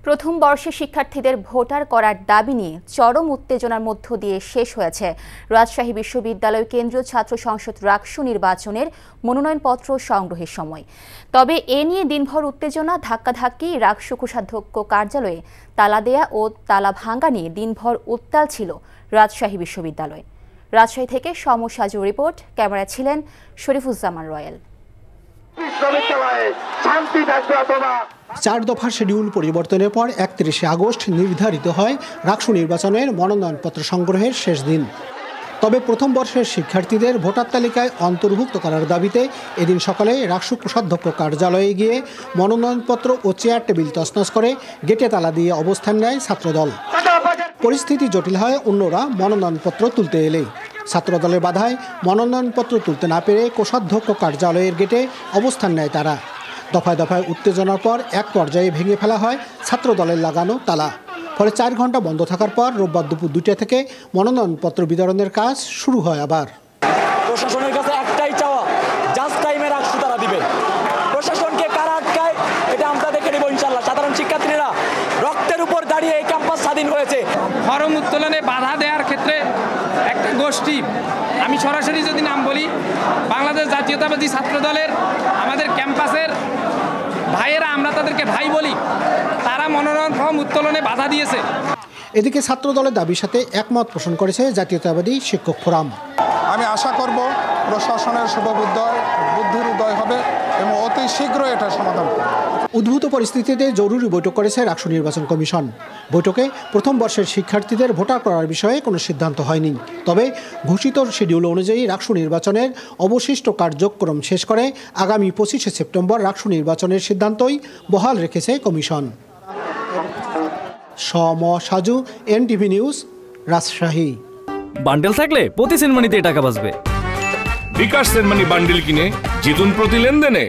প্রথম বর্ষের শিক্ষার্থীদের ভোটার করার দাবি নিয়ে চরম উত্তেজনার মধ্য দিয়ে শেষ হয়েছে রাজশাহী বিশ্ববিদ্যালয় কেন্দ্রীয় ছাত্র সংসদ রাকসু নির্বাচনের মনোনয়নপত্র সংগ্রহের সময়। তবে এ নিয়ে দিনভর উত্তেজনা, ধাক্কাধাক্কি, রাকসু কোষাধ্যক্ষ কার্যালয়ে তালা দেয়া ও তালা ভাঙা নিয়ে দিনভর উত্তাল ছিল রাজশাহী বিশ্ববিদ্যালয়। রাজশাহী থেকে সমসাজু রিপোর্ট, ক্যামেরায় ছিলেন শরীফুজ্জামান রয়েল। 4 দফা শিডিউল পরিবর্তনের পর 31 আগস্ট নির্ধারিত হয় রাকসু নির্বাচনের মনোনয়নপত্র সংগ্রহের শেষ দিন। তবে প্রথম বর্ষের শিক্ষার্থীদের ভোটার তালিকায় অন্তর্ভুক্ত করার দাবিতে এদিন সকালে রাকসু কোষাধ্যক্ষ কার্যালয়ে গিয়ে মনোনয়নপত্র ও চেয়ার টেবিল তছনছ করে গেটে তালা দিয়ে অবস্থান নেয় ছাত্রদল। পরিস্থিতি জটিল হয় অন্যরা মনোনয়নপত্র তুলতে এলেই। ছাত্রদলের বাধায় মনোনয়নপত্র তুলতে না পেরে কোষাধ্যক্ষ কার্যালয়ের গেটে অবস্থান নেয় তারা। দফায় দফায় উত্তেজনার পর এক পর্যায়ে ভেঙে ফেলা হয় ছাত্রদলের লাগানো তালা। ফলে 4 ঘন্টা বন্ধ থাকার পর রোববার দুপুর 2টা থেকে মনোনয়নপত্র বিতরণের কাজ শুরু হয় আবার। প্রশাসনের কাছে একটাই চাওয়া, জাস্ট টাইমে রাকসু তারা দিবে। প্রশাসনকে কারা আটকায় এটা আমরা দেখে নেব ইনশাআল্লাহ। সাধারণ শিক্ষার্থীরা রক্তের উপর দাঁড়িয়ে এই ক্যাম্পাস স্বাধীন হয়েছে। ফরম উত্তোলনে বাধা দেওয়ার ক্ষেত্রে একটা গোষ্ঠী, আমি সরাসরি যদি নাম বলি, বাংলাদেশ জাতীয়তাবাদী ছাত্র দলের আমাদের ক্যাম্পাসের ভাইয়েরা, আমরা তাদেরকে ভাই বলি, তারা মনোনয়ন ফর্ম উত্তোলনে বাধা দিয়েছে। এদিকে ছাত্র দলের দাবির সাথে একমত পোষণ করেছে জাতীয়তাবাদী শিক্ষক ফোরাম। আমি আশা করব প্রশাসনের বুদ্ধির উদয় হবে এবং অতি শীঘ্র এটা সমাধান করবে। উদ্ভূত পরিস্থিতিতে জরুরি বৈঠক করেছে রাকসু নির্বাচন কমিশন। বৈঠকে প্রথম বর্ষের শিক্ষার্থীদের ভোটার করার বিষয়ে কোনো সিদ্ধান্ত হয়নি। তবে ঘোষিত শিডিউল অনুযায়ী রাকসু নির্বাচনের অবশিষ্ট কার্যক্রম শেষ করে আগামী 25শে সেপ্টেম্বর রাকসু নির্বাচনের সিদ্ধান্তই বহাল রেখেছে কমিশন। সমসাজু, NTV নিউজ, রাজশাহী। বান্ডেল থাকলে প্রতি সেনমানিতে টাকা বাঁচবে। বিকাশ সেনমানি বান্ডেল কিনে জিতুন প্রতি লেনদেনে।